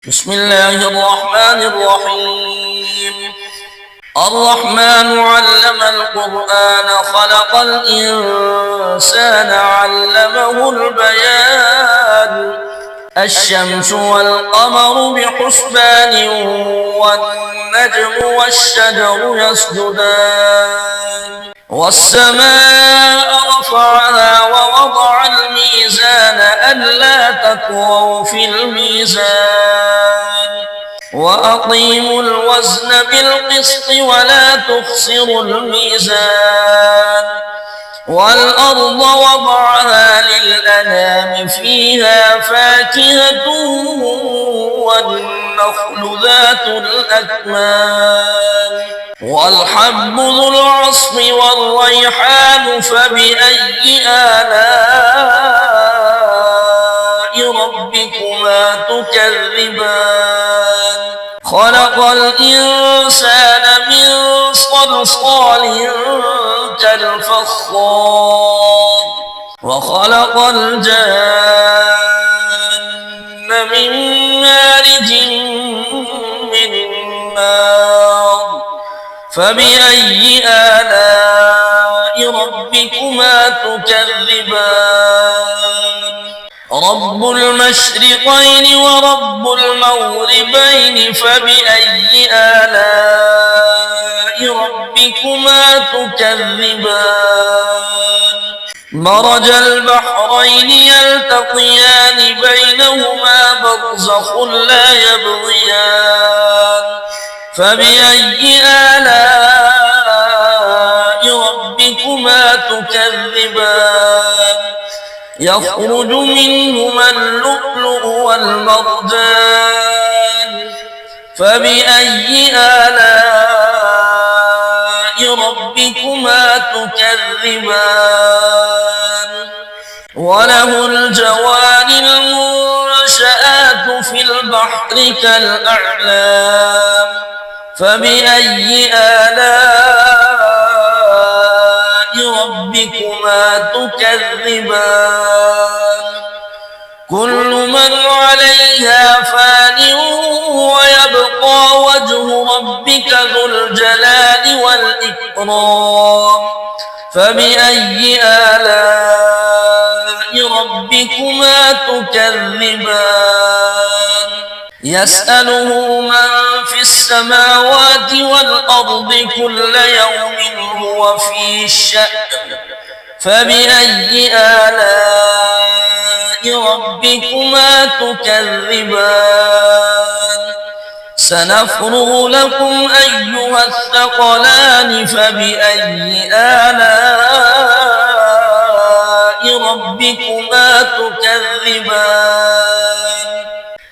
بسم الله الرحمن الرحيم. الرحمن علم القرآن خلق الإنسان علمه البيان. الشمس والقمر بحسبان والنجم والشجر يسجدان والسماء رفعها ووضع الميزان ألا تطغوا في الميزان وأقيموا الوزن بالقسط ولا تخسروا الميزان والأرض وضعها للأنام فيها فاكهة والنخل ذات الأكمام والحب ذو العصف والريحان فبأي آلاء ربكما تكذبان خلق الإنسان من صلصال كالفخار وخلق الجن من مارج من نار فبأي آلاء ربكما تكذبان رب المشرقين ورب المغربين فبأي آلاء ربكما تكذبان مرج البحرين يلتقيان بينهما برزخ لا يبغيان فبأي آلاء ربكما تكذبان يخرج منهما اللؤلؤ والمرجان فبأي آلاء ربكما تكذبان وله الجوار المنشآت في البحر كالأعلام فبأي آلاء ربكما تكذبان كل من عليها فان ويبقى وجه ربك ذو الجلال والإكرام فبأي آلاء ربكما تكذبان يسأله من في السماوات والأرض كل يوم هو في شأن فبأي آلاء ربكما تكذبان سنفرغ لكم أيها الثقلان فبأي آلاء ربكما تكذبان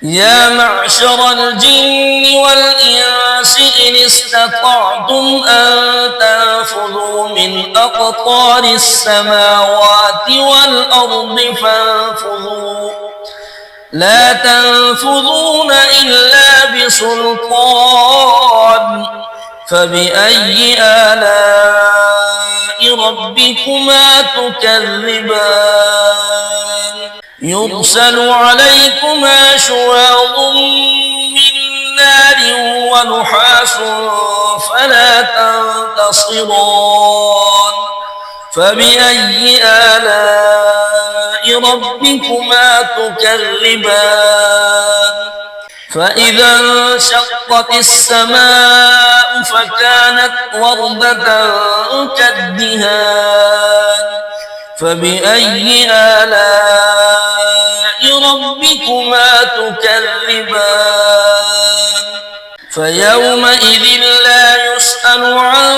يا معشر الجن والإنس إن استطعتم أن تنفذوا من أقطار السماوات والأرض فانفذوا لا تنفذون إلا بسلطان فبأي آلاء ربكما تكذبان يرسل عليكما شواظ من نار ونحاس فلا تنتصران فبأي آلاء ربكما تكذبان فإذا انشقت السماء فكانت وردة كالدهان فبأي آلاء ربكما تكذبان فيومئذ لا يسأل عن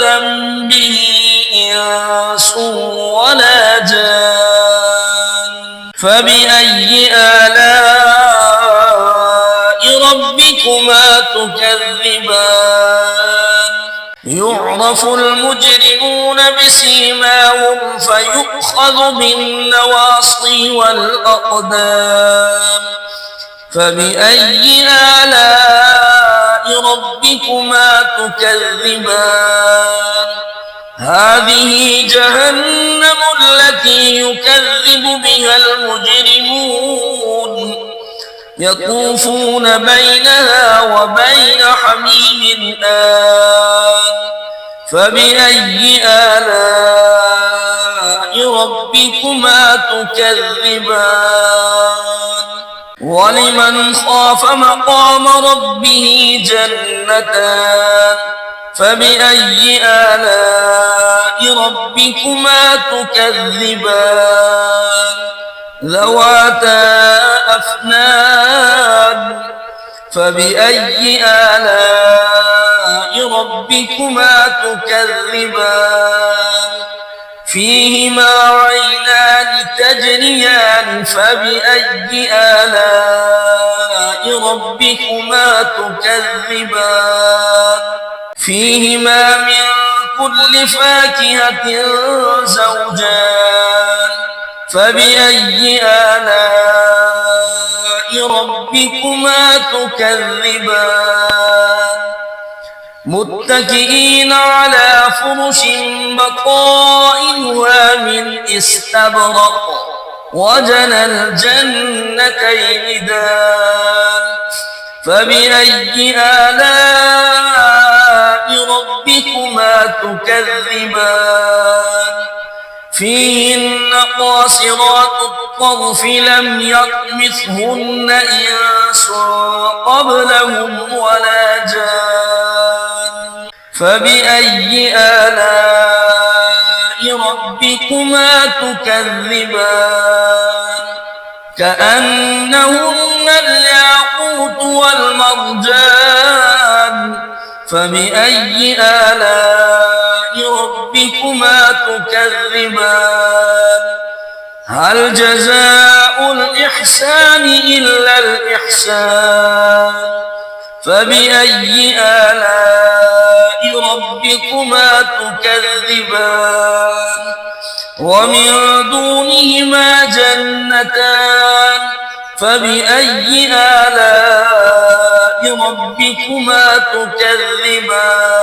ذنبه إنس ولا جان فبأي آلاء ربكما تكذبان يعرف المجرمون بسيماهم فيؤخذ بالنواصي والأقدام فبأي آلاء ربكما تكذبان هذه جهنم التي يكذب بها المجرمون يطوفون بينها وبين حميم آن فبأي آلاء ربكما تكذبان ولمن خاف مقام ربه جنتان فبأي آلاء ربكما تكذبان ذواتا أفنان فبأي آلاء ربكما تكذبان فيهما عينان تجريان فبأي آلاء ربكما تكذبان فيهما من كل فاكهة زوجان فبأي آلاء ربكما تكذبان متكئين على فرش بطائنها من استبرق وجنى الجنتين دان فبأي آلاء ربكما تكذبان فيهن قاصرات الطرف لم يطمثهن إنس قبلهم ولا جان فبأي آلاء ربكما تكذبان كأنهن الياقوت والمرجان فبأي آلاء ربكما تكذبان هل جزاء الإحسان إلا الإحسان فبأي آلاء ربكما تكذبان ومن دونهما جنتان فبأي آلاء ربكما تكذبان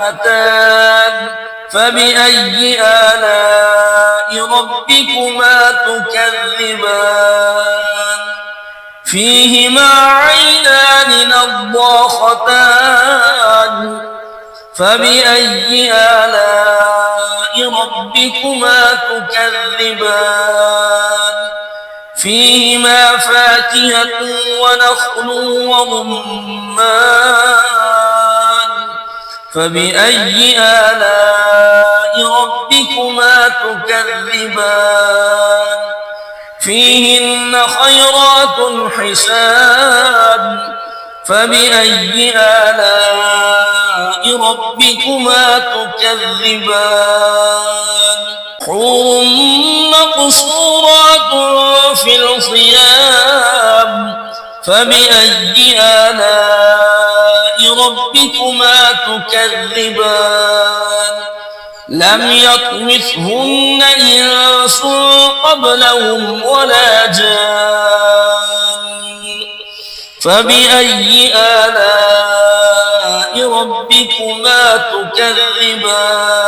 مدهامتان فبأي آلاء ربكما تكذبان فيهما عينان نضاختان فبأي آلاء ربكما تكذبان فيهما فاكهة ونخل ورمان فبأي آلاء ربكما تكذبان فيهن خيرات حسان فبأي آلاء ربكما تكذبان حور مقصورات في الخيام فبأي آلاء ربكما تكذبان لم يطمثهن إنس قبلهم ولا جان فبأي آلاء ربكما تكذبان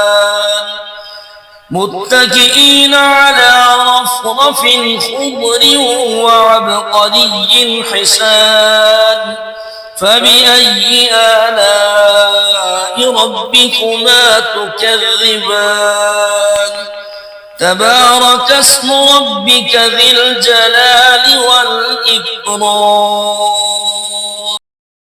متكئين على رفرف خضر وعبقري حسان فبأي آلاء ربكما تكذبان تبارك اسم ربك ذي الجلال والإكرام